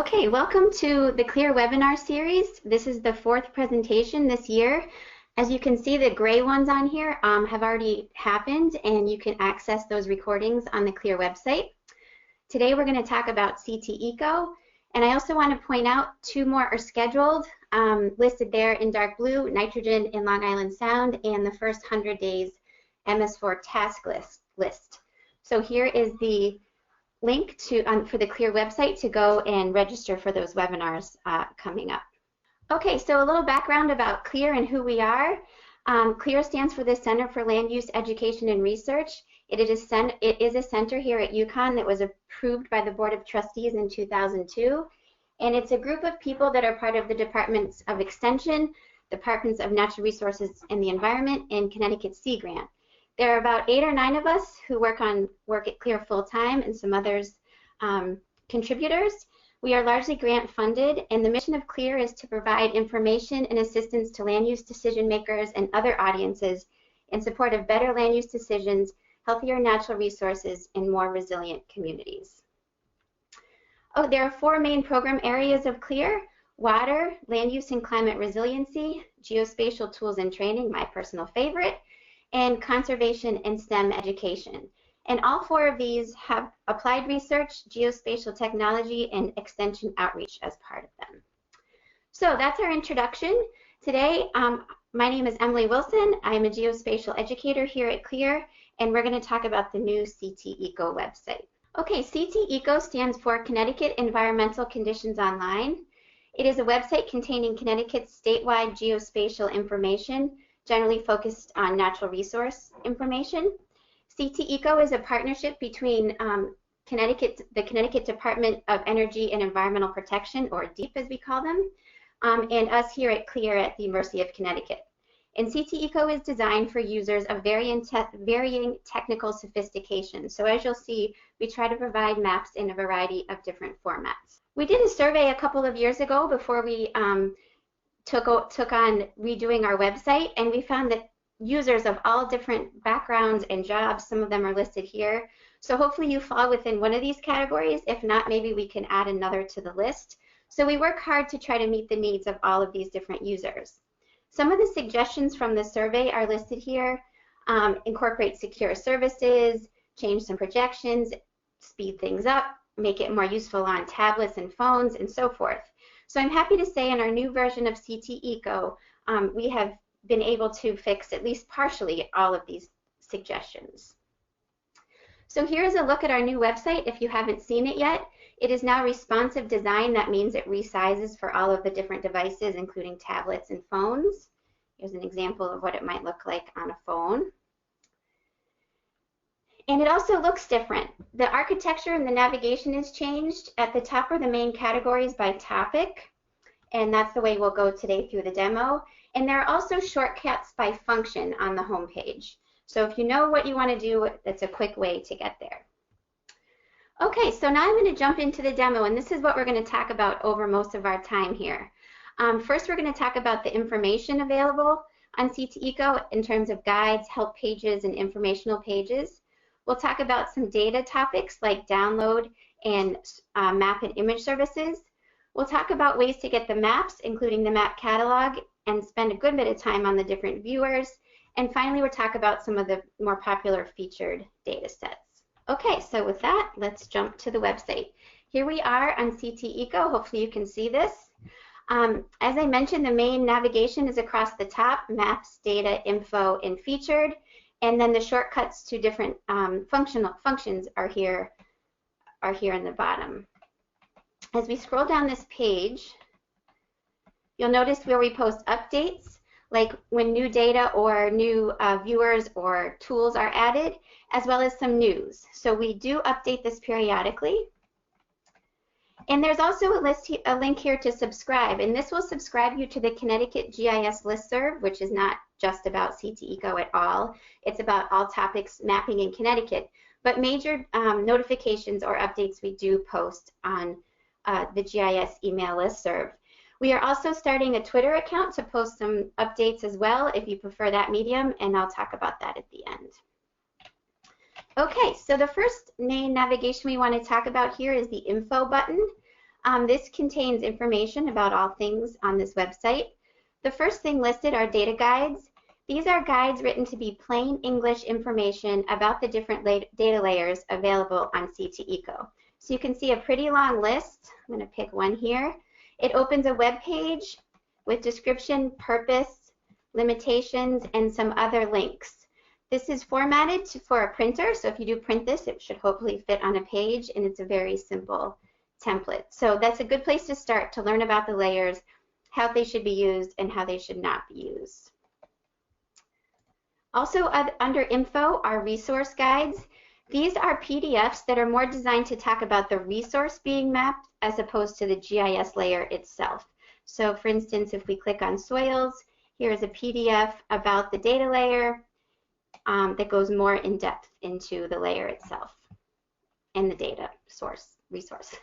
Okay, welcome to the CLEAR webinar series. This is the 4th presentation this year. As you can see, the gray ones on here have already happened, and you can access those recordings on the CLEAR website. Today we're going to talk about CTECO, and I also want to point out 2 more are scheduled, listed there in dark blue, nitrogen in Long Island Sound, and the first 100 days MS4 task list. So here is the link for the CLEAR website to go and register for those webinars coming up. Okay, so a little background about CLEAR and who we are. CLEAR stands for the Center for Land Use Education and Research. It is a center here at UConn that was approved by the Board of Trustees in 2002, and it's a group of people that are part of the Departments of Extension, Departments of Natural Resources and the Environment, and Connecticut Sea Grant. There are about 8 or 9 of us who work at CLEAR full-time, and some others contributors. We are largely grant funded, and the mission of CLEAR is to provide information and assistance to land use decision makers and other audiences in support of better land use decisions, healthier natural resources, and more resilient communities. Oh, there are 4 main program areas of CLEAR: water, land use and climate resiliency, geospatial tools and training, my personal favorite, and conservation and STEM education. And all 4 of these have applied research, geospatial technology, and extension outreach as part of them. So that's our introduction. Today, my name is Emily Wilson. I'm a geospatial educator here at CLEAR, and we're going to talk about the new CTECO website. Okay, CTECO stands for Connecticut Environmental Conditions Online. It is a website containing Connecticut's statewide geospatial information, generally focused on natural resource information. CTECO is a partnership between the Connecticut Department of Energy and Environmental Protection, or DEEP as we call them, and us here at CLEAR at the University of Connecticut. And CTECO is designed for users of varying technical sophistication. So as you'll see, we try to provide maps in a variety of different formats. We did a survey a couple of years ago before we took on redoing our website, and we found that users of all different backgrounds and jobs, some of them are listed here. So hopefully you fall within one of these categories. If not, maybe we can add another to the list. So we work hard to try to meet the needs of all of these different users. Some of the suggestions from the survey are listed here. Incorporate secure services, change some projections, speed things up, make it more useful on tablets and phones, and so forth. So I'm happy to say in our new version of CTECO, we have been able to fix at least partially all of these suggestions. So here's a look at our new website if you haven't seen it yet. It is now responsive design. That means it resizes for all of the different devices, including tablets and phones. Here's an example of what it might look like on a phone. And it also looks different. The architecture and the navigation is changed. At the top are the main categories by topic, and that's the way we'll go today through the demo. And there are also shortcuts by function on the home page. So if you know what you want to do, that's a quick way to get there. Okay, so now I'm going to jump into the demo, and this is what we're going to talk about over most of our time here. First, we're going to talk about the information available on CTECO in terms of guides, help pages, and informational pages. We'll talk about some data topics like download and map and image services. We'll talk about ways to get the maps, including the map catalog, and spend a good bit of time on the different viewers. And finally, we'll talk about some of the more popular featured data sets. Okay, so with that, let's jump to the website. Here we are on CTECO. Hopefully you can see this. As I mentioned, the main navigation is across the top: maps, data, info, and featured. And then the shortcuts to different functions are here in the bottom. As we scroll down this page, you'll notice where we post updates, like when new data or new viewers or tools are added, as well as some news. So we do update this periodically. And there's also a link here to subscribe, and this will subscribe you to the Connecticut GIS listserv, which is not just about CTECO at all. It's about all topics mapping in Connecticut, but major notifications or updates we do post on the GIS email listserv. We are also starting a Twitter account to post some updates as well if you prefer that medium, and I'll talk about that at the end. Okay, so the first main navigation we want to talk about here is the info button. This contains information about all things on this website. The first thing listed are data guides. These are guides written to be plain English information about the different data layers available on CTECO. So you can see a pretty long list. I'm going to pick one here. It opens a web page with description, purpose, limitations, and some other links. This is formatted for a printer, so if you do print this, it should hopefully fit on a page, and it's a very simple template. So that's a good place to start to learn about the layers, how they should be used, and how they should not be used. Also under info are resource guides. These are PDFs that are more designed to talk about the resource being mapped as opposed to the GIS layer itself. So for instance, if we click on soils, here is a PDF about the data layer that goes more in depth into the layer itself and the data resource.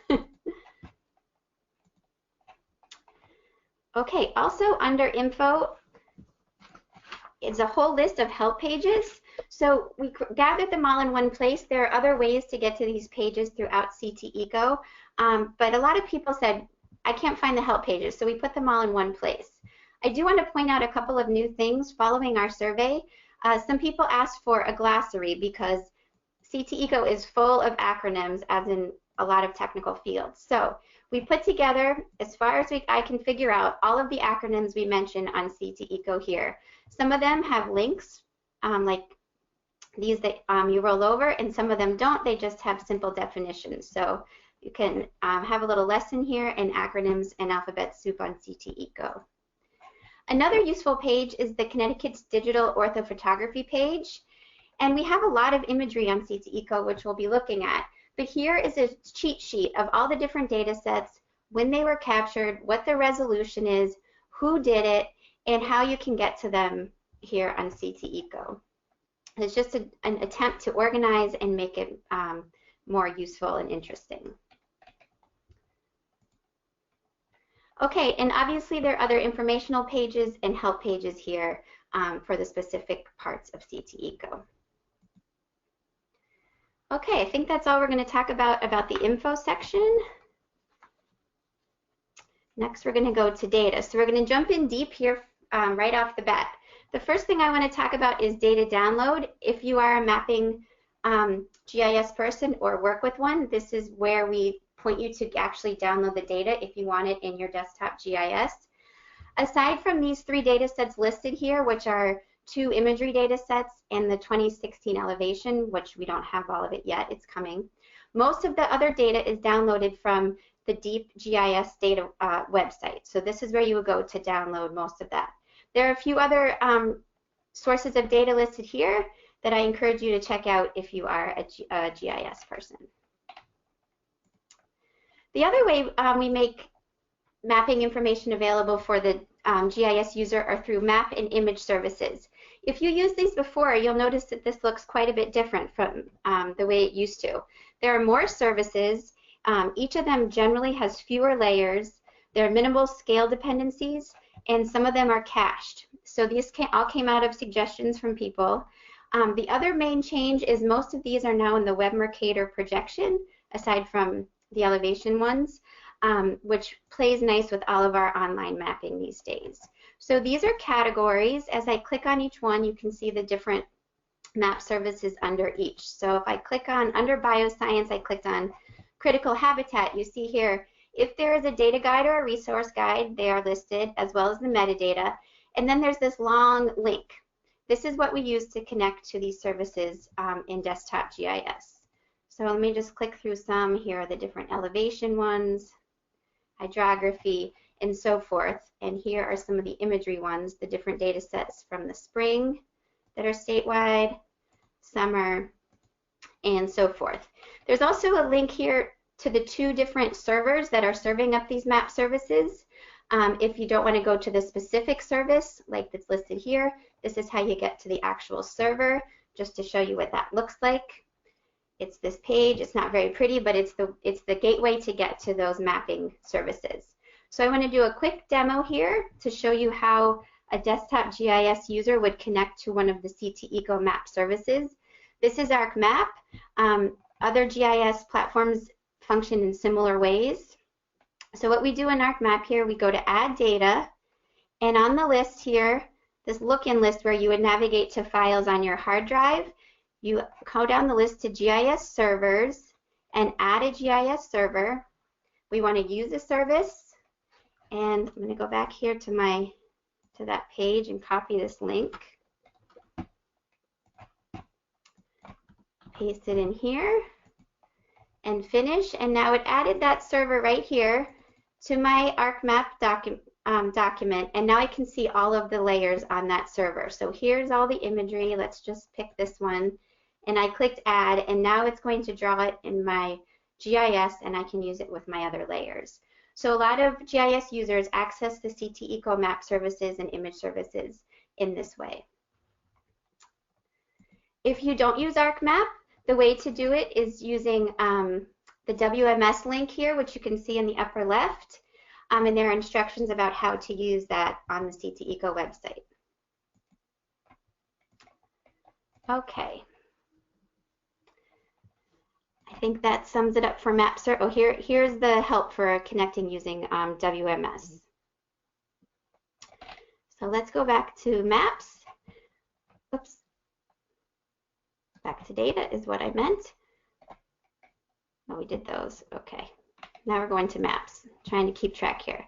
Okay, also under info is a whole list of help pages. So we gathered them all in one place. There are other ways to get to these pages throughout CTECO, but a lot of people said, I can't find the help pages, so we put them all in one place. I do want to point out a couple of new things following our survey. Some people asked for a glossary because CTECO is full of acronyms, as in a lot of technical fields. So we put together, as far as I can figure out, all of the acronyms we mentioned on CTECO here. Some of them have links, like these that you roll over, and some of them don't. They just have simple definitions. So you can have a little lesson here in acronyms and alphabet soup on CTECO. Another useful page is the Connecticut's digital orthophotography page. And we have a lot of imagery on CTECO, which we'll be looking at. But here is a cheat sheet of all the different data sets, when they were captured, what the resolution is, who did it, and how you can get to them here on CTECO. It's just an attempt to organize and make it more useful and interesting. Okay, and obviously there are other informational pages and help pages here for the specific parts of CTECO. Okay, I think that's all we're going to talk about the info section. Next, we're going to go to data. So we're going to jump in deep here right off the bat. The first thing I want to talk about is data download. If you are a mapping GIS person or work with one, this is where we point you to actually download the data if you want it in your desktop GIS. Aside from these 3 data sets listed here, which are 2 imagery data sets and the 2016 elevation, which we don't have all of it yet, it's coming. Most of the other data is downloaded from the Deep GIS data website. So this is where you would go to download most of that. There are a few other sources of data listed here that I encourage you to check out if you are a GIS person. The other way we make mapping information available for the GIS user are through map and image services. If you used these before, you'll notice that this looks quite a bit different from the way it used to. There are more services. Each of them generally has fewer layers. There are minimal scale dependencies, and some of them are cached. So these all came out of suggestions from people. The other main change is most of these are now in the Web Mercator projection, aside from the elevation ones, which plays nice with all of our online mapping these days. So these are categories. As I click on each one, you can see the different map services under each. So if I click on, under bioscience, I clicked on critical habitat. You see here, if there is a data guide or a resource guide, they are listed, as well as the metadata. And then there's this long link. This is what we use to connect to these services in desktop GIS. So let me just click through some. Here are the different elevation ones, hydrography, and so forth. And here are some of the imagery ones, the different data sets from the spring that are statewide, summer, and so forth. There's also a link here to the 2 different servers that are serving up these map services. If you don't want to go to the specific service, like that's listed here, this is how you get to the actual server, just to show you what that looks like. It's this page. It's not very pretty, but it's the gateway to get to those mapping services. So I want to do a quick demo here to show you how a desktop GIS user would connect to one of the CTECO map services. This is ArcMap. Other GIS platforms function in similar ways. So what we do in ArcMap here, we go to Add Data, and on the list here, this look-in list where you would navigate to files on your hard drive, you go down the list to GIS servers and add a GIS server. We want to use a service, and I'm going to go back here to that page and copy this link. Paste it in here and finish, and now it added that server right here to my ArcMap document, and now I can see all of the layers on that server. So here's all the imagery. Let's just pick this one, and I clicked add, and now it's going to draw it in my GIS, and I can use it with my other layers. So a lot of GIS users access the CTECO map services and image services in this way. If you don't use ArcMap, the way to do it is using the WMS link here, which you can see in the upper left, and there are instructions about how to use that on the CTECO website. Okay. I think that sums it up for MapSer. Oh, here's the help for connecting using WMS. So let's go back to Maps. Oops. Back to data is what I meant. Oh, we did those. Okay. Now we're going to Maps. Trying to keep track here.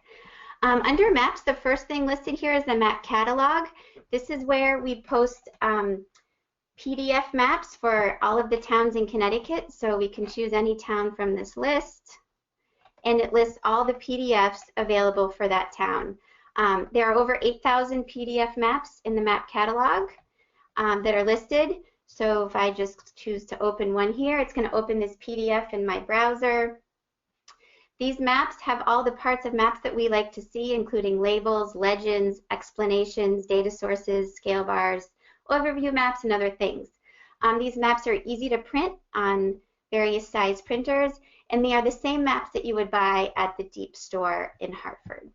Under Maps, the first thing listed here is the map catalog. This is where we post PDF maps for all of the towns in Connecticut. So we can choose any town from this list, and it lists all the PDFs available for that town. There are over 8,000 PDF maps in the map catalog that are listed. So if I just choose to open one here, it's going to open this PDF in my browser. These maps have all the parts of maps that we like to see, including labels, legends, explanations, data sources, scale bars, overview maps, and other things. These maps are easy to print on various size printers, and they are the same maps that you would buy at the Deep store in Hartford.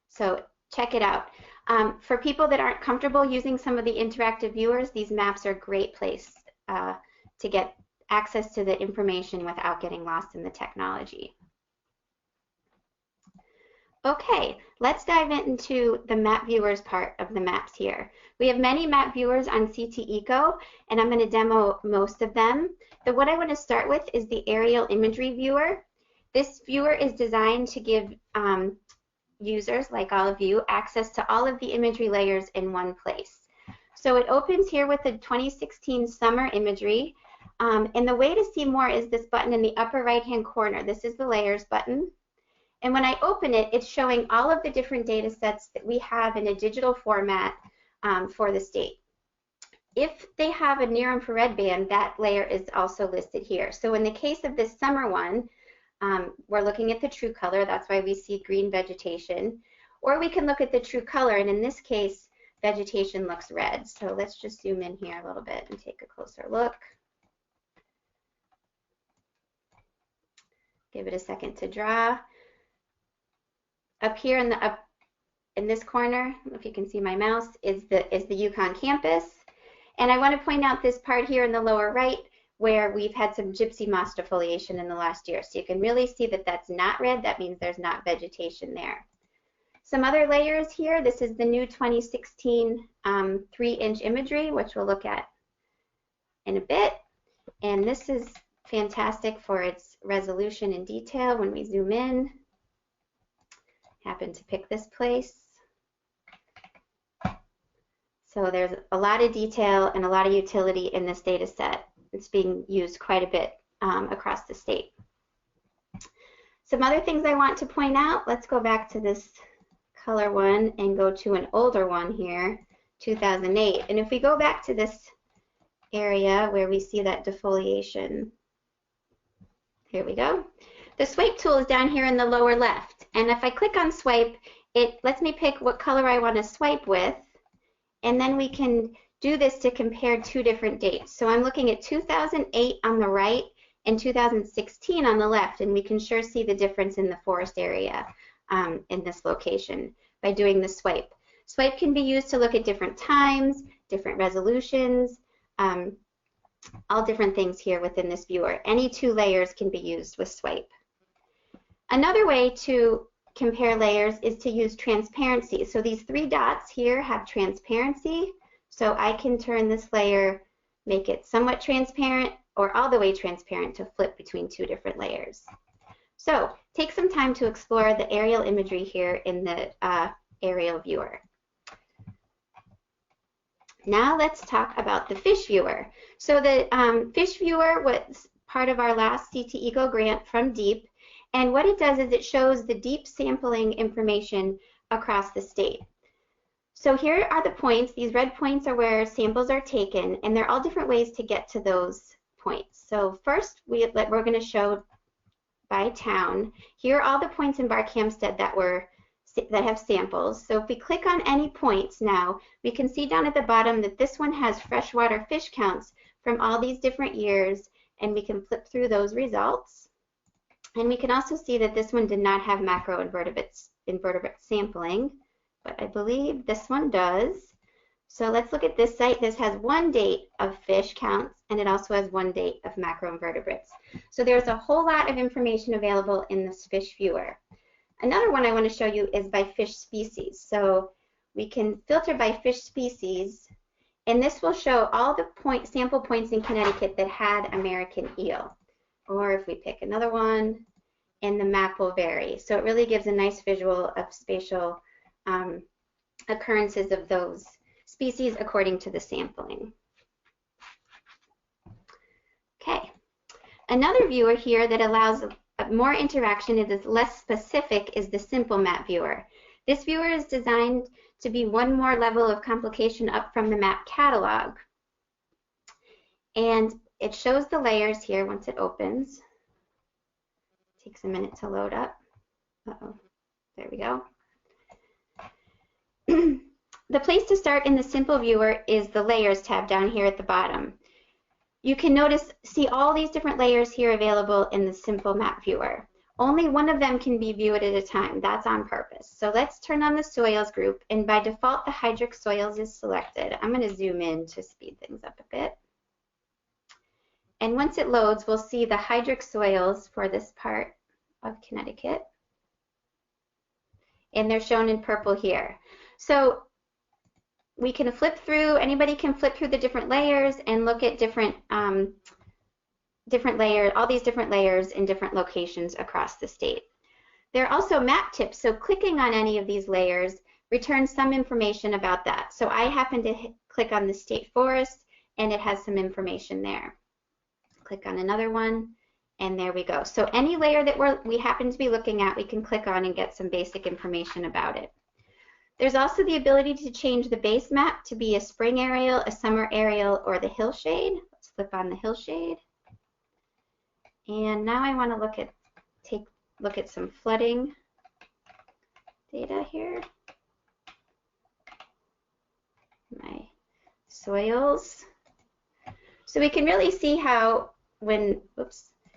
So check it out. For people that aren't comfortable using some of the interactive viewers, these maps are a great place to get access to the information without getting lost in the technology. Okay, let's dive into the map viewers part of the maps here. We have many map viewers on CTECO, and I'm going to demo most of them. But what I want to start with is the aerial imagery viewer. This viewer is designed to give users, like all of you, access to all of the imagery layers in one place. So it opens here with the 2016 summer imagery, and the way to see more is this button in the upper right hand corner. This is the layers button, and when I open it, it's showing all of the different data sets that we have in a digital format for the state. If they have a near infrared band, that layer is also listed here. So in the case of this summer one, we're looking at the true color. That's why we see green vegetation. Or we can look at the true color, and in this case, vegetation looks red. So let's just zoom in here a little bit and take a closer look. Give it a second to draw. Up here in this corner, I don't know if you can see my mouse, is the UConn campus. And I want to point out this part here in the lower right, where we've had some gypsy moss defoliation in the last year. So you can really see that that's not red. That means there's not vegetation there. Some other layers here. This is the new 2016 3-inch imagery, which we'll look at in a bit. And this is fantastic for its resolution and detail when we zoom in. Happen to pick this place. So there's a lot of detail and a lot of utility in this data set. It's being used quite a bit across the state. Some other things I want to point out, let's go back to this color one and go to an older one here, 2008. And if we go back to this area where we see that defoliation, here we go. The swipe tool is down here in the lower left. And if I click on swipe, it lets me pick what color I want to swipe with. And then we can do this to compare two different dates. So I'm looking at 2008 on the right and 2016 on the left, and we can sure see the difference in the forest area in this location by doing the swipe. Swipe can be used to look at different times, different resolutions, all different things here within this viewer. Any two layers can be used with swipe. Another way to compare layers is to use transparency. So these 3 dots here have transparency. So I can turn this layer, make it somewhat transparent or all the way transparent to flip between 2 different layers. So take some time to explore the aerial imagery here in the aerial viewer. Now let's talk about the fish viewer. So the fish viewer was part of our last CTECO grant from DEEP, and what it does is it shows the deep sampling information across the state. So here are the points. These red points are where samples are taken, and there are all different ways to get to those points. So first we're going to show by town. Here are all the points in Barkhamsted that have samples. So if we click on any points now, we can see down at the bottom that this one has freshwater fish counts from all these different years, and we can flip through those results. And we can also see that this one did not have macroinvertebrate sampling, but I believe this one does. So let's look at this site. This has 1 date of fish counts, and it also has 1 date of macroinvertebrates. So there's a whole lot of information available in this fish viewer. Another one I want to show you is by fish species. So we can filter by fish species, and this will show all the sample points in Connecticut that had American eel. Or if we pick another one, and the map will vary. So it really gives a nice visual of spatial occurrences of those species according to the sampling. Okay, another viewer here that allows more interaction and is less specific is the simple map viewer. This viewer is designed to be one more level of complication up from the map catalog. And it shows the layers here once it opens. It takes a minute to load up. Uh-oh, there we go. The place to start in the simple viewer is the layers tab down here at the bottom. You can see all these different layers here available in the simple map viewer. Only one of them can be viewed at a time. That's on purpose. So let's turn on the soils group, and by default the hydric soils is selected. I'm going to zoom in to speed things up a bit. And once it loads, we'll see the hydric soils for this part of Connecticut. And they're shown in purple here. So we can flip through, anybody can flip through the different layers and look at different layers, all these different layers in different locations across the state. There are also map tips, so clicking on any of these layers returns some information about that. So I happen to click on the state forest, and it has some information there. Click on another one, and there we go. So any layer that we happen to be looking at, we can click on and get some basic information about it. There's also the ability to change the base map to be a spring aerial, a summer aerial, or the hillshade. Let's flip on the hillshade. And now I want to look at some flooding data here. My soils. So we can really see how when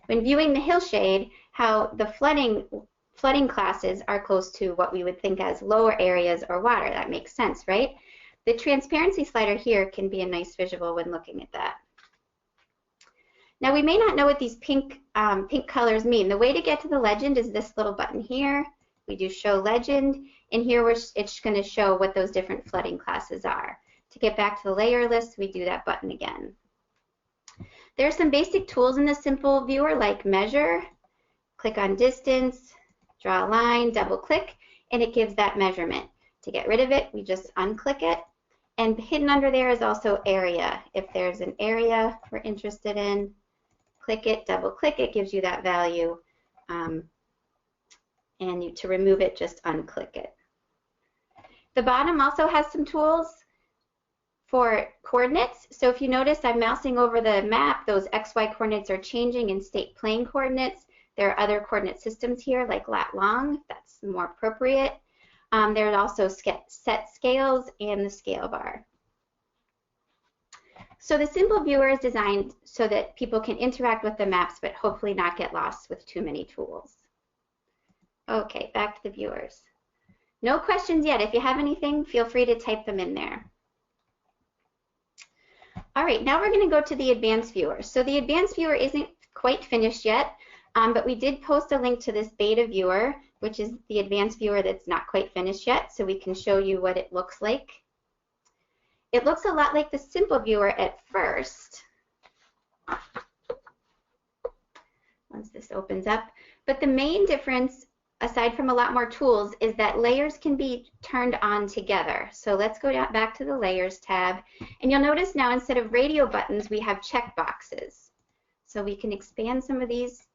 viewing the hillshade, how the flooding classes are close to what we would think as lower areas or water. That makes sense, right? The transparency slider here can be a nice visual when looking at that. Now we may not know what these pink colors mean. The way to get to the legend is this little button here. We do show legend, and here it's going to show what those different flooding classes are. To get back to the layer list, we do that button again. There are some basic tools in the simple viewer like measure, click on distance, draw a line, double click, and it gives that measurement. To get rid of it, we just unclick it. And hidden under there is also area. If there's an area we're interested in, click it, double click it, gives you that value. And to remove it, just unclick it. The bottom also has some tools for coordinates. So if you notice, I'm mousing over the map. Those XY coordinates are changing in state plane coordinates. There are other coordinate systems here like lat long, if that's more appropriate. There are also set scales and the scale bar. So the simple viewer is designed so that people can interact with the maps but hopefully not get lost with too many tools. Okay, back to the viewers. No questions yet. If you have anything, feel free to type them in there. All right, now we're going to go to the advanced viewer. So the advanced viewer isn't quite finished yet. but we did post a link to this beta viewer, which is the advanced viewer that's not quite finished yet, so we can show you what it looks like. It looks a lot like the simple viewer at first, once this opens up, but the main difference, aside from a lot more tools, is that layers can be turned on together. So let's go back to the Layers tab, and you'll notice now instead of radio buttons, we have check boxes. So we can expand some of these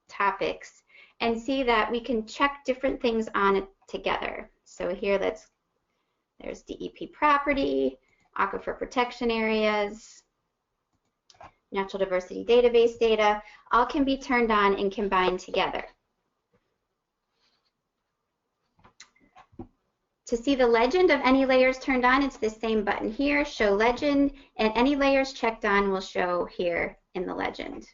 topics and see that we can check different things on it together. So here there's DEP property, aquifer protection areas, natural diversity database data, all can be turned on and combined together. To see the legend of any layers turned on, it's the same button here, Show Legend, and any layers checked on will show here in the legend.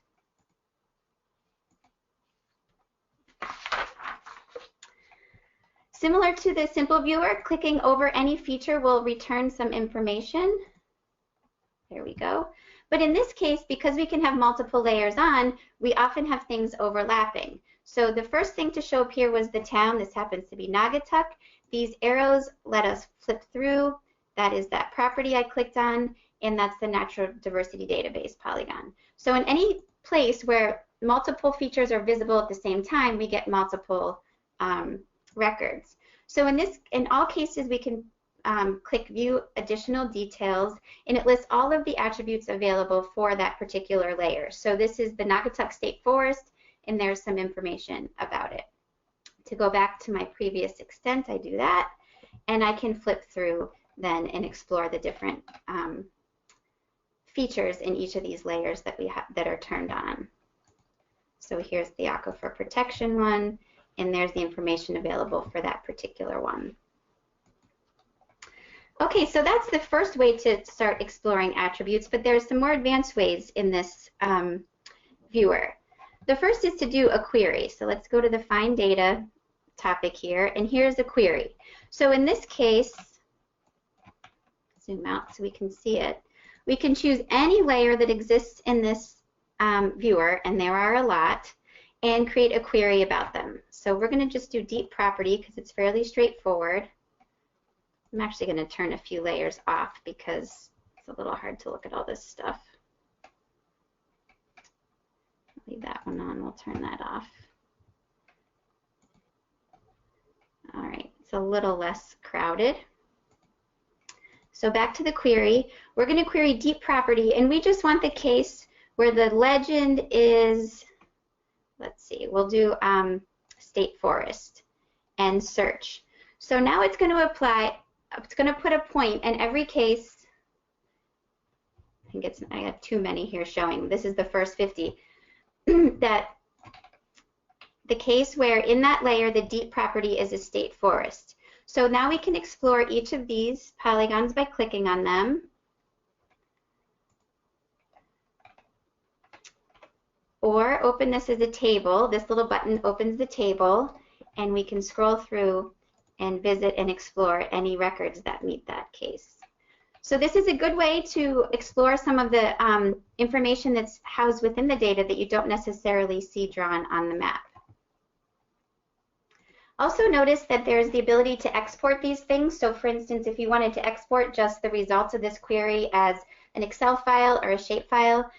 Similar to the simple viewer, clicking over any feature will return some information. There we go. But in this case, because we can have multiple layers on, we often have things overlapping. So the first thing to show up here was the town. This happens to be Naugatuck. These arrows let us flip through. That is that property I clicked on, and that's the natural diversity database polygon. So in any place where multiple features are visible at the same time, we get multiple records. So in all cases, we can click View Additional Details, and it lists all of the attributes available for that particular layer. So this is the Naugatuck State Forest, and there's some information about it. To go back to my previous extent, I do that, and I can flip through then and explore the different features in each of these layers that we have that are turned on. So here's the aquifer protection one, and there's the information available for that particular one. Okay, so that's the first way to start exploring attributes, but there's some more advanced ways in this viewer. The first is to do a query. So let's go to the Find Data topic here, and here's a query. So in this case, zoom out so we can see it, we can choose any layer that exists in this viewer, and there are a lot, and create a query about them. So we're going to just do deep property because it's fairly straightforward. I'm actually going to turn a few layers off because it's a little hard to look at all this stuff. Leave that one on, we'll turn that off. All right, it's a little less crowded. So back to the query, we're going to query deep property, and we just want the case where the legend is, let's see, we'll do State Forest and search. So now it's going to apply, it's going to put a point in every case. I have too many here showing. This is the first 50. That the case where in that layer the deep property is a state forest. So now we can explore each of these polygons by clicking on them. Or open this as a table. This little button opens the table, and we can scroll through and visit and explore any records that meet that case. So this is a good way to explore some of the information that's housed within the data that you don't necessarily see drawn on the map. Also notice that there's the ability to export these things. So for instance, if you wanted to export just the results of this query as an Excel file or a shapefile,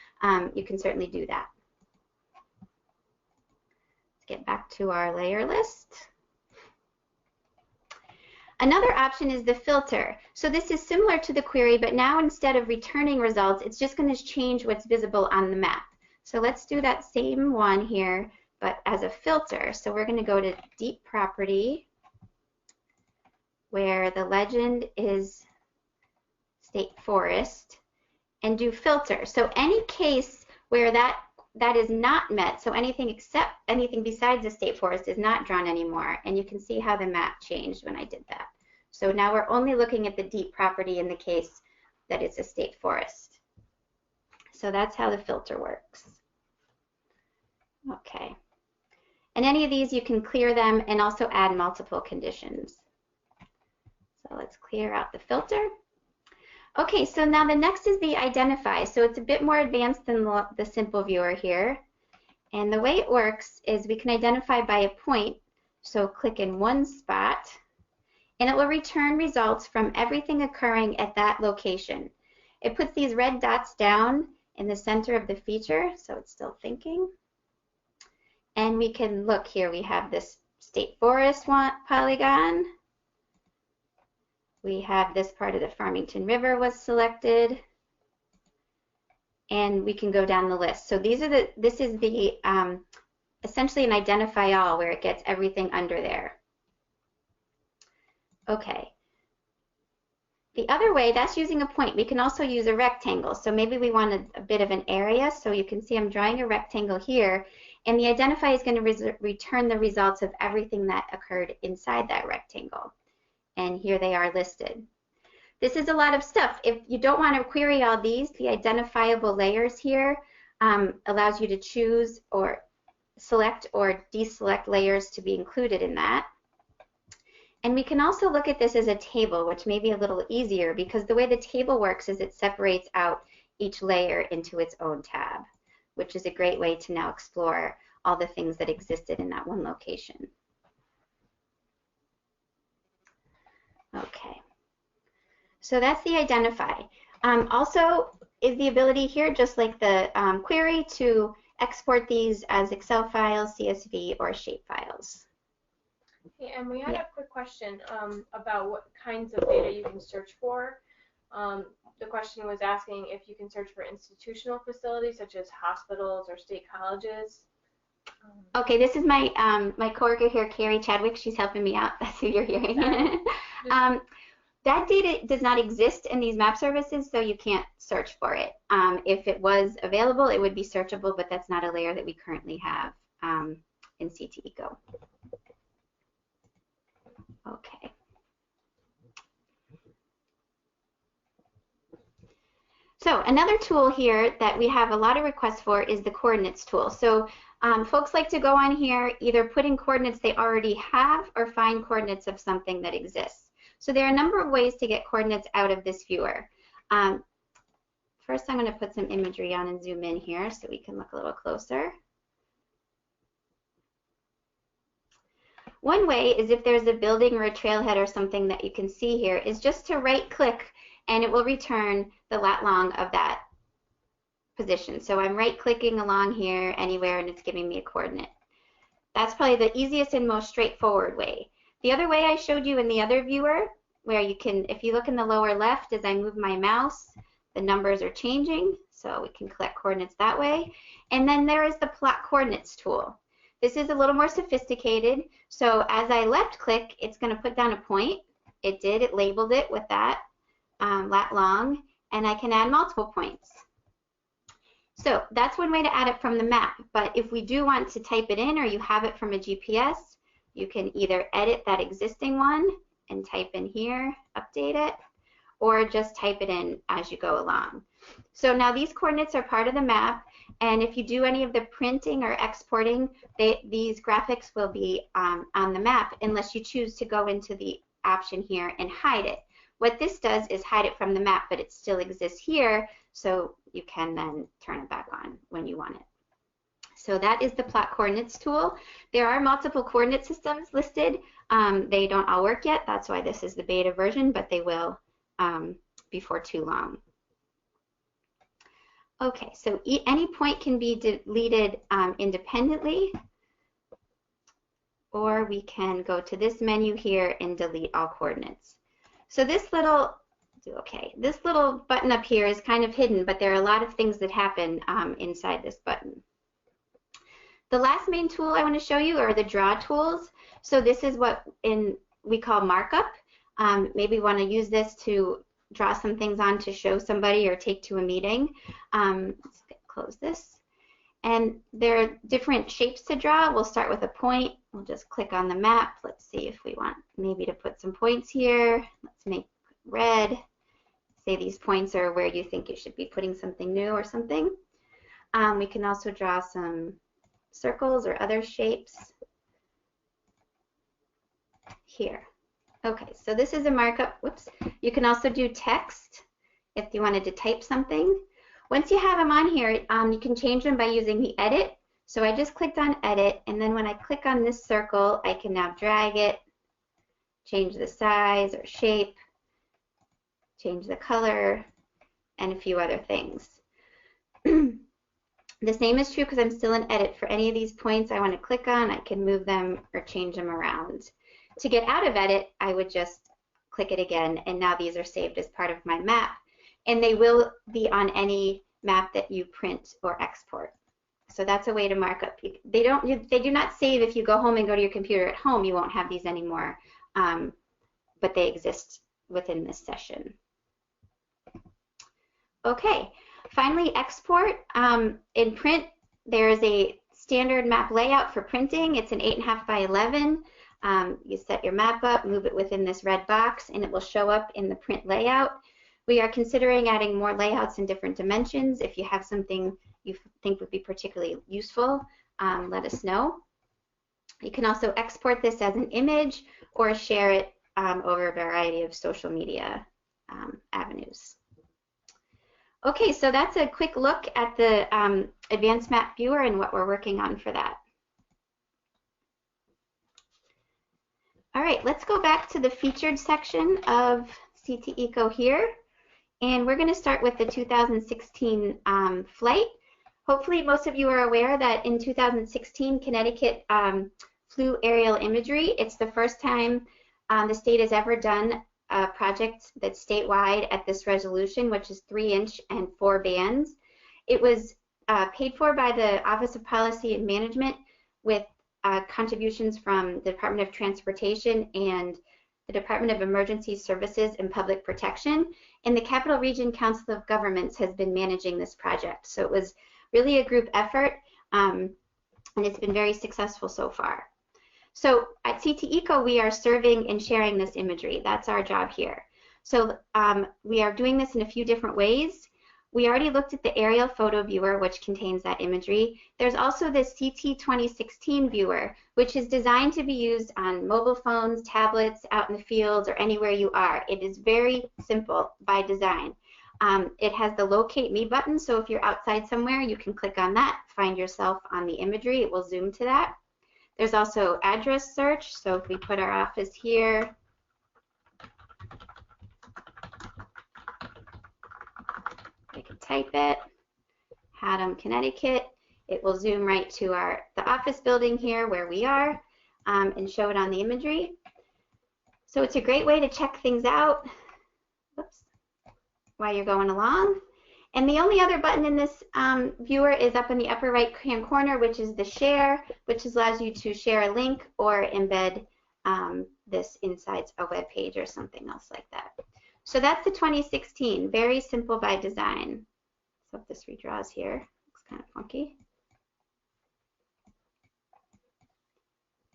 you can certainly do that. Let's get back to our layer list. Another option is the filter. So this is similar to the query, but now instead of returning results, it's just going to change what's visible on the map. So let's do that same one here, but as a filter. So we're going to go to deep property, where the legend is state forest, and do filter. So any case where that is not met, so anything besides the state forest is not drawn anymore, and you can see how the map changed when I did that. So now we're only looking at the deep property in the case that it's a state forest. So that's how the filter works. Okay. And any of these you can clear them and also add multiple conditions. So let's clear out the filter. Okay, so now the next is the identify. So it's a bit more advanced than the simple viewer here. And the way it works is we can identify by a point, so click in one spot, and it will return results from everything occurring at that location. It puts these red dots down in the center of the feature, so it's still thinking. And we can look here, we have this state forest polygon. We have this part of the Farmington River was selected. And we can go down the list. So this is the essentially an identify all where it gets everything under there. Okay. The other way, that's using a point. We can also use a rectangle. So maybe we want a bit of an area. So you can see I'm drawing a rectangle here. And the identify is going to return the results of everything that occurred inside that rectangle. And here they are listed. This is a lot of stuff. If you don't want to query all these, the identifiable layers here allows you to choose or select or deselect layers to be included in that. And we can also look at this as a table, which may be a little easier because the way the table works is it separates out each layer into its own tab, which is a great way to now explore all the things that existed in that one location. Okay. So that's the identify. Also is the ability here, just like the query, to export these as Excel files, CSV, or shape files. Okay, and we had a quick question about what kinds of data you can search for. The question was asking if you can search for institutional facilities such as hospitals or state colleges. Okay, this is my my coworker here, Carrie Chadwick. She's helping me out. That's who you're hearing. That data does not exist in these map services, so you can't search for it. If it was available, it would be searchable, but that's not a layer that we currently have in CTECO. Okay. So another tool here that we have a lot of requests for is the coordinates tool. So folks like to go on here, either put in coordinates they already have or find coordinates of something that exists. So there are a number of ways to get coordinates out of this viewer. First, I'm going to put some imagery on and zoom in here so we can look a little closer. One way is if there's a building or a trailhead or something that you can see here is just to right-click and it will return the lat long of that position. So I'm right-clicking along here anywhere and it's giving me a coordinate. That's probably the easiest and most straightforward way. The other way I showed you in the other viewer, where you can, if you look in the lower left as I move my mouse, the numbers are changing, so we can collect coordinates that way. And then there is the plot coordinates tool. This is a little more sophisticated, so as I left click, it's going to put down a point. It did, it labeled it with that lat long, and I can add multiple points. So that's one way to add it from the map, but if we do want to type it in or you have it from a GPS, you can either edit that existing one and type in here, update it, or just type it in as you go along. So now these coordinates are part of the map, and if you do any of the printing or exporting, these graphics will be on the map unless you choose to go into the option here and hide it. What this does is hide it from the map, but it still exists here, so you can then turn it back on when you want it. So that is the plot coordinates tool. There are multiple coordinate systems listed. They don't all work yet. That's why this is the beta version, but they will before too long. Okay, so any point can be deleted independently, or we can go to this menu here and delete all coordinates. So this little button up here is kind of hidden, but there are a lot of things that happen inside this button. The last main tool I want to show you are the draw tools. So this is what we call markup. Maybe want to use this to draw some things on to show somebody or take to a meeting. Let's close this. And there are different shapes to draw. We'll start with a point. We'll just click on the map. Let's see if we want maybe to put some points here. Let's make red. Say these points are where you think you should be putting something new or something. We can also draw some circles or other shapes here. Okay, so this is a markup. Whoops. You can also do text if you wanted to type something. Once you have them on here, you can change them by using the edit. So I just clicked on edit, and then when I click on this circle, I can now drag it, change the size or shape, change the color, and a few other things. The same is true because I'm still in edit. For any of these points I want to click on, I can move them or change them around. To get out of edit, I would just click it again, and now these are saved as part of my map, and they will be on any map that you print or export. So that's a way to mark up. They do not save if you go home and go to your computer at home. You won't have these anymore, but they exist within this session. Okay, finally, export. In print, there is a standard map layout for printing. It's an 8.5 by 11. You set your map up, move it within this red box, and it will show up in the print layout. We are considering adding more layouts in different dimensions. If you have something you think would be particularly useful, let us know. You can also export this as an image or share it over a variety of social media avenues. Okay, so that's a quick look at the Advanced Map Viewer and what we're working on for that. All right, let's go back to the featured section of CTECO here. And we're going to start with the 2016 flight. Hopefully most of you are aware that in 2016 Connecticut flew aerial imagery. It's the first time the state has ever done a project that's statewide at this resolution, which is 3-inch and 4 bands. It was paid for by the Office of Policy and Management with contributions from the Department of Transportation and the Department of Emergency Services and Public Protection, and the Capital Region Council of Governments has been managing this project. So it was really a group effort, and it's been very successful so far. So at CTECO, we are serving and sharing this imagery. That's our job here. So we are doing this in a few different ways. We already looked at the aerial photo viewer, which contains that imagery. There's also this CT 2016 viewer, which is designed to be used on mobile phones, tablets, out in the fields, or anywhere you are. It is very simple by design. It has the Locate Me button, so if you're outside somewhere, you can click on that, find yourself on the imagery. It will zoom to that. There's also address search, so if we put our office here, I can type it, Haddam, Connecticut. It will zoom right to the office building here where we are and show it on the imagery. So it's a great way to check things out while you're going along. And the only other button in this viewer is up in the upper right hand corner, which is the share, which allows you to share a link or embed this inside a web page or something else like that. So that's the 2016, very simple by design. So if this redraws here, looks kind of funky.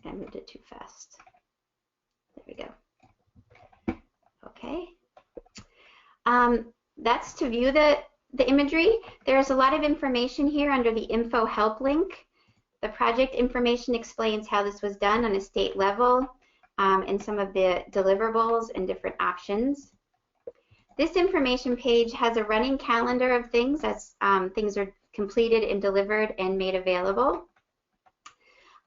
I moved it too fast. There we go. Okay. That's to view the imagery. There's a lot of information here under the info help link. The project information explains how this was done on a state level and some of the deliverables and different options. This information page has a running calendar of things as things are completed and delivered and made available.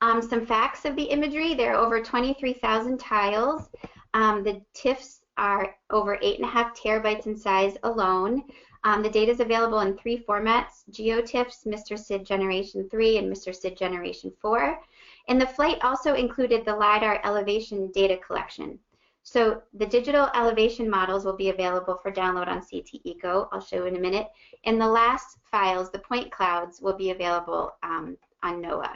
Some facts of the imagery: there are over 23,000 tiles. The TIFFs are over 8.5 terabytes in size alone. The data is available in 3 formats: GeoTIFFs, Mr. SID Generation 3, and Mr. SID Generation 4. And the flight also included the LiDAR elevation data collection. So the digital elevation models will be available for download on CTECO. I'll show you in a minute. And the last files, the point clouds, will be available on NOAA.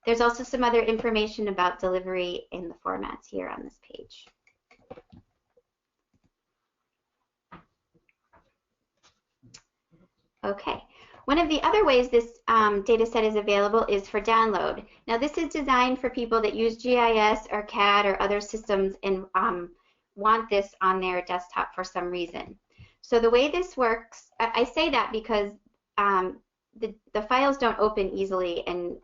There's also some other information about delivery in the formats here on this page. Okay. One of the other ways this data set is available is for download. Now this is designed for people that use GIS or CAD or other systems and want this on their desktop for some reason. So the way this works, I say that because the files don't open easily in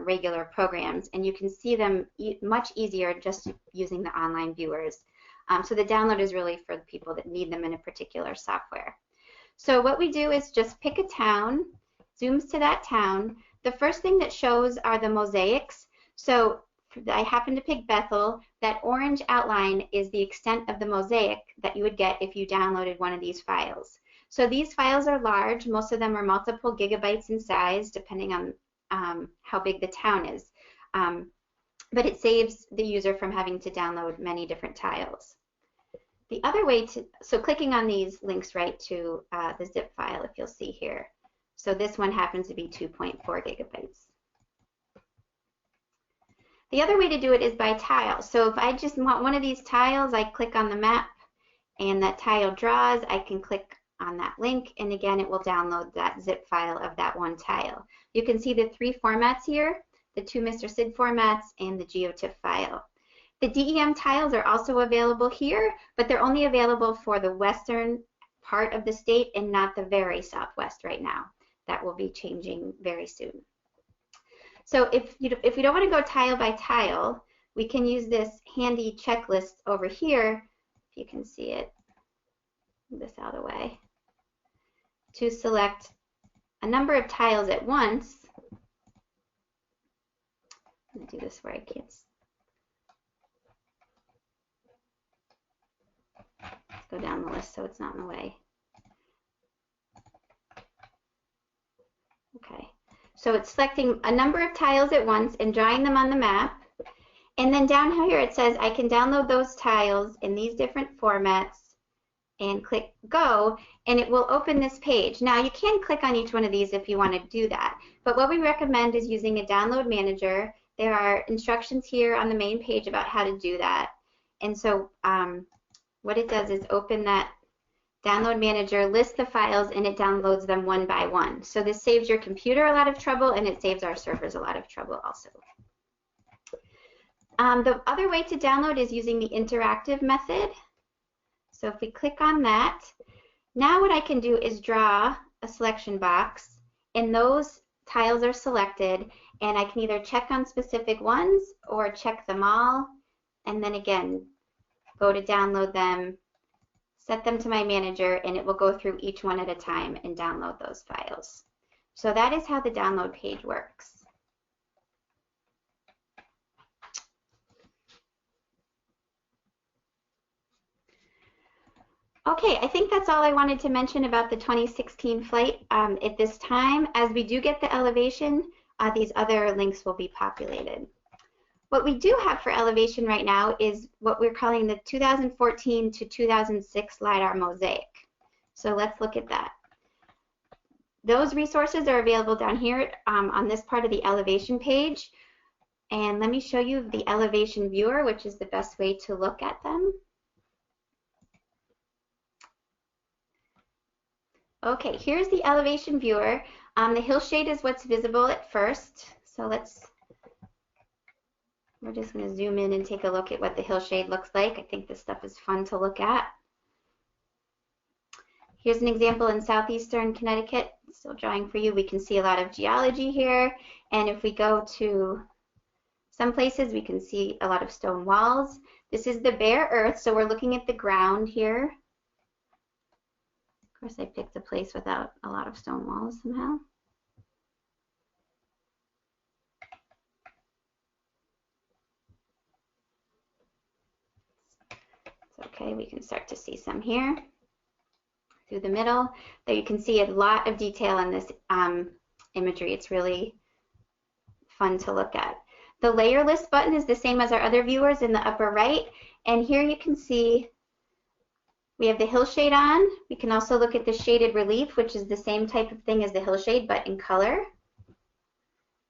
regular programs, and you can see them much easier just using the online viewers. So the download is really for the people that need them in a particular software. So what we do is just pick a town, zooms to that town. the first thing that shows are the mosaics. So I happen to pick Bethel. That orange outline is the extent of the mosaic that you would get if you downloaded one of these files. So these files are large. Most of them are multiple gigabytes in size, depending on how big the town is. But it saves the user from having to download many different tiles. The other way to, so clicking on these links right to the zip file, if you'll see here. So this one happens to be 2.4 gigabytes. The other way to do it is by tile. So if I just want one of these tiles, I click on the map and that tile draws. I can click on that link and again it will download that zip file of that one tile. You can see the three formats here, the two Mr. Sid formats and the GeoTIFF file. The DEM tiles are also available here, but they're only available for the western part of the state and not the very southwest right now. That will be changing very soon. So if we don't want to go tile by tile, we can use this handy checklist over here, if you can see it, move this out of the way, to select a number of tiles at once. I'm going to do this where I can't. Let's go down the list so it's not in the way. Okay. So it's selecting a number of tiles at once and drawing them on the map. And then down here it says I can download those tiles in these different formats and click go and it will open this page. Now you can click on each one of these if you want to do that. But what we recommend is using a download manager. There are instructions here on the main page about how to do that. And so what it does is open that download manager, list the files, and it downloads them one by one. So this saves your computer a lot of trouble, and it saves our servers a lot of trouble also. The other way to download is using the interactive method. So if we click on that, now what I can do is draw a selection box, and those tiles are selected, and I can either check on specific ones or check them all, and then again, go to download them, set them to my manager, and it will go through each one at a time and download those files. So that is how the download page works. Okay, I think that's all I wanted to mention about the 2016 flight at this time. As we do get the elevation, these other links will be populated. What we do have for elevation right now is what we're calling the 2014 to 2006 LiDAR mosaic. So let's look at that. Those resources are available down here on this part of the elevation page. And let me show you the elevation viewer, which is the best way to look at them. Okay, here's the elevation viewer. The hillshade is what's visible at first. So we're just going to zoom in and take a look at what the hillshade looks like. I think this stuff is fun to look at. Here's an example in southeastern Connecticut. Still drawing for you. We can see a lot of geology here. And if we go to some places, we can see a lot of stone walls. This is the bare earth, so we're looking at the ground here. Of course, I picked a place without a lot of stone walls somehow. It's okay, we can start to see some here through the middle. There you can see a lot of detail in this imagery. It's really fun to look at. The layer list button is the same as our other viewers in the upper right, and here you can see we have the hillshade on. We can also look at the shaded relief, which is the same type of thing as the hillshade, but in color.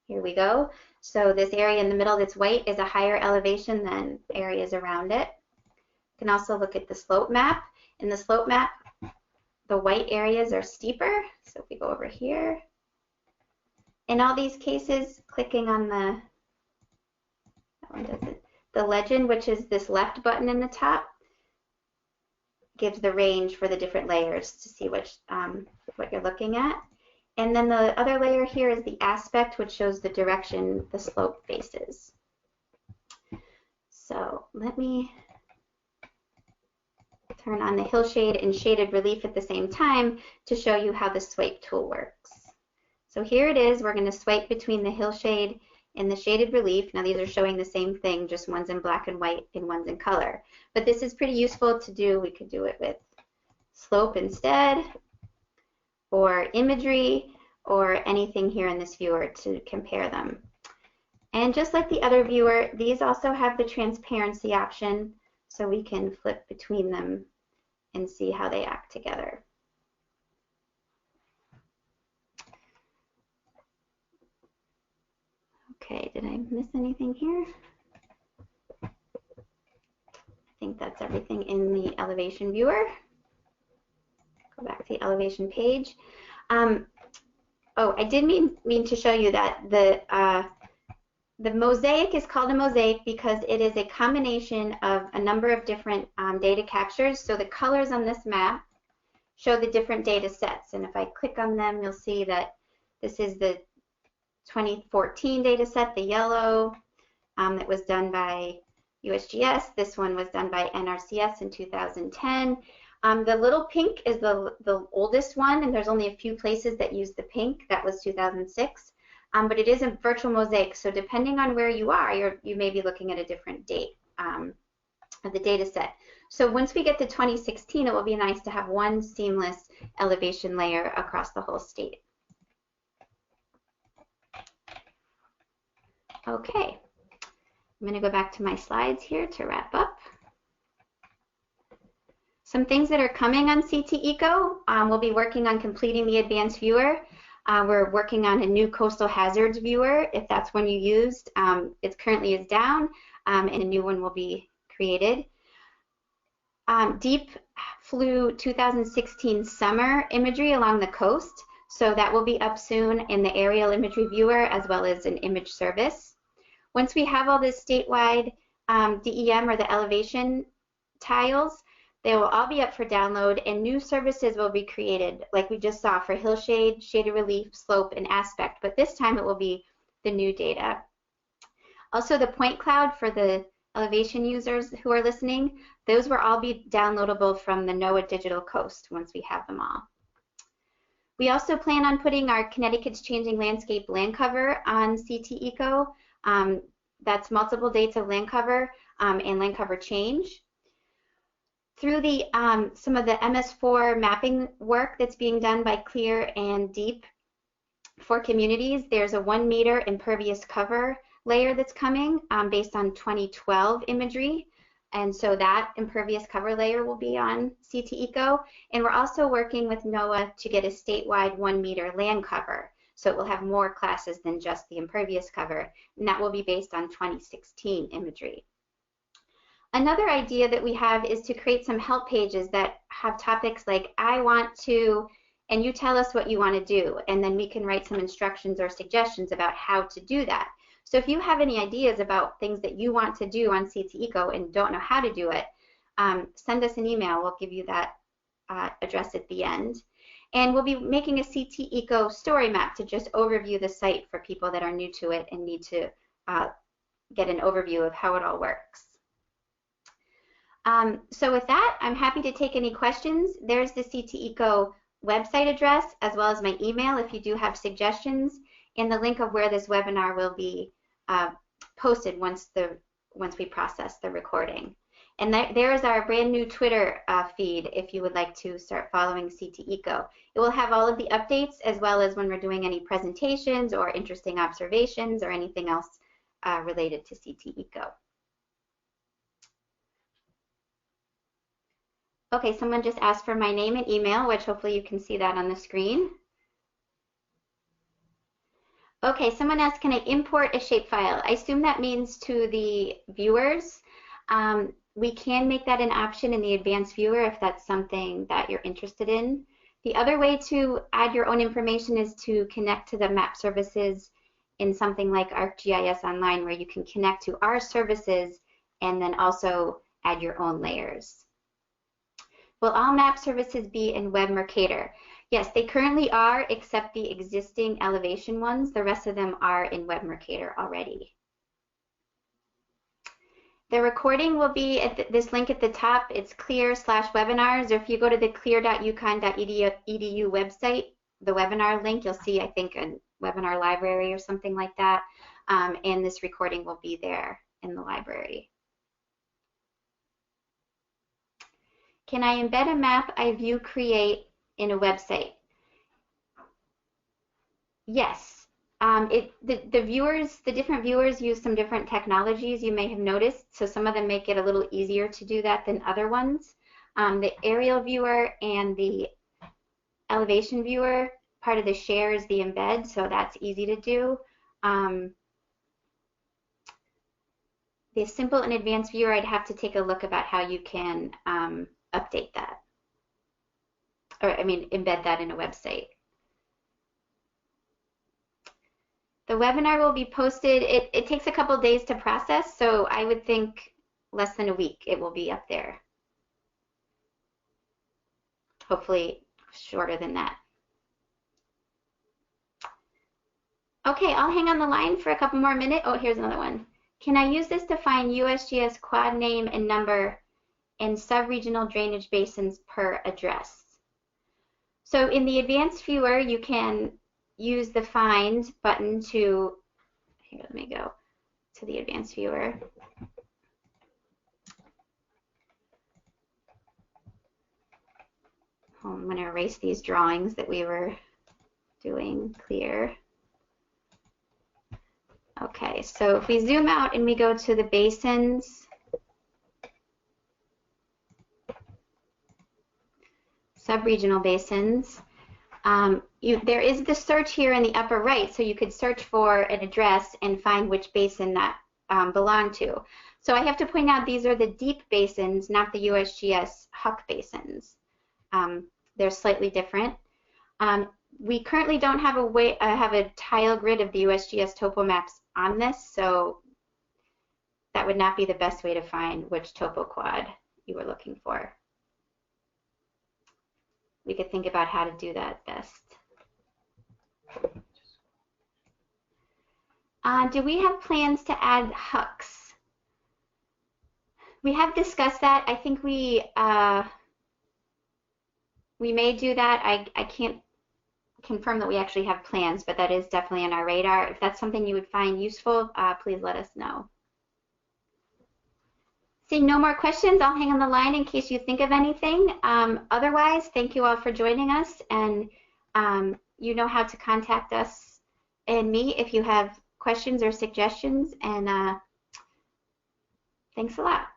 Here we go. So this area in the middle that's white is a higher elevation than areas around it. You can also look at the slope map. In the slope map, the white areas are steeper. So if we go over here, in all these cases, clicking on the, that one doesn't, the legend, which is this left button in the top, gives the range for the different layers to see which what you're looking at. And then the other layer here is the aspect, which shows the direction the slope faces. So let me turn on the hillshade and shaded relief at the same time to show you how the swipe tool works. So here it is. We're going to swipe between the hillshade and the shaded relief. Now these are showing the same thing, just one's in black and white and one's in color. But this is pretty useful to do. We could do it with slope instead, or imagery, or anything here in this viewer to compare them. And just like the other viewer, these also have the transparency option, so we can flip between them and see how they act together. Okay, did I miss anything here? I think that's everything in the elevation viewer. Go back to the elevation page. Oh, I did mean to show you that the mosaic is called a mosaic because it is a combination of a number of different data captures. So the colors on this map show the different data sets. And if I click on them, you'll see that this is the 2014 data set, the yellow, that was done by USGS. This one was done by NRCS in 2010. The little pink is the oldest one, and there's only a few places that use the pink. That was 2006. But it is a virtual mosaic, so depending on where you are, you may be looking at a different date of the data set. So once we get to 2016, it will be nice to have one seamless elevation layer across the whole state. Okay, I'm going to go back to my slides here to wrap up. Some things that are coming on CTECO, we'll be working on completing the advanced viewer. We're working on a new coastal hazards viewer, if that's one you used. It currently is down, and a new one will be created. Deep flew 2016 summer imagery along the coast, so that will be up soon in the aerial imagery viewer as well as an image service. Once we have all this statewide DEM or the elevation tiles, they will all be up for download, and new services will be created, like we just saw for hillshade, shaded relief, slope, and aspect, but this time it will be the new data. Also, the point cloud for the elevation users who are listening, those will all be downloadable from the NOAA Digital Coast once we have them all. We also plan on putting our Connecticut's Changing Landscape land cover on CTECO. That's multiple dates of land cover and land cover change. Through the some of the MS4 mapping work that's being done by Clear and Deep for communities, there's a 1 meter impervious cover layer that's coming based on 2012 imagery. And so that impervious cover layer will be on CTECO. And we're also working with NOAA to get a statewide 1 meter land cover. So it will have more classes than just the impervious cover. And that will be based on 2016 imagery. Another idea that we have is to create some help pages that have topics like, I want to, and you tell us what you want to do, and then we can write some instructions or suggestions about how to do that. So if you have any ideas about things that you want to do on CTECO and don't know how to do it, send us an email. We'll give you that address at the end. And we'll be making a CTECO story map to just overview the site for people that are new to it and need to get an overview of how it all works. So with that, I'm happy to take any questions. There's the CTECO website address as well as my email if you do have suggestions, and the link of where this webinar will be posted once we process the recording. And there is our brand new Twitter feed if you would like to start following CTECO. It will have all of the updates as well as when we're doing any presentations or interesting observations or anything else related to CTECO. Okay, someone just asked for my name and email, which hopefully you can see that on the screen. Okay, someone asked, can I import a shapefile? I assume that means to the viewers. We can make that an option in the advanced viewer if that's something that you're interested in. The other way to add your own information is to connect to the map services in something like ArcGIS Online, where you can connect to our services and then also add your own layers. Will all map services be in Web Mercator? Yes, they currently are, except the existing elevation ones. The rest of them are in Web Mercator already. The recording will be at this link at the top. It's clear/webinars, or if you go to the clear.uconn.edu website, the webinar link, you'll see, I think, a webinar library or something like that, and this recording will be there in the library. Can I embed a map I view create in a website? Yes. The different viewers use some different technologies, you may have noticed, so some of them make it a little easier to do that than other ones. The aerial viewer and the elevation viewer, part of the share is the embed, so that's easy to do. The simple and advanced viewer, I'd have to take a look about how you can update that, or I mean embed that in a website. The webinar will be posted, it takes a couple days to process, so I would think less than a week it will be up there. Hopefully shorter than that. Okay, I'll hang on the line for a couple more minutes. Oh, here's another one. Can I use this to find USGS quad name and number and sub-regional drainage basins per address? So in the advanced viewer, you can use the find button to, here, let me go to the advanced viewer. I'm going to erase these drawings that we were doing clear. Okay, so if we zoom out and we go to the basins, sub-regional basins, there is the search here in the upper right, so you could search for an address and find which basin that belonged to. So I have to point out these are the deep basins, not the USGS HUC basins. They're slightly different. We currently don't have a tile grid of the USGS topo maps on this, so that would not be the best way to find which topo quad you were looking for. We could think about how to do that best. Do we have plans to add HUCs? We have discussed that. I think we may do that. I can't confirm that we actually have plans, but that is definitely on our radar. If that's something you would find useful, please let us know. Seeing no more questions, I'll hang on the line in case you think of anything. Otherwise, thank you all for joining us, and you know how to contact us and me if you have questions or suggestions, and thanks a lot.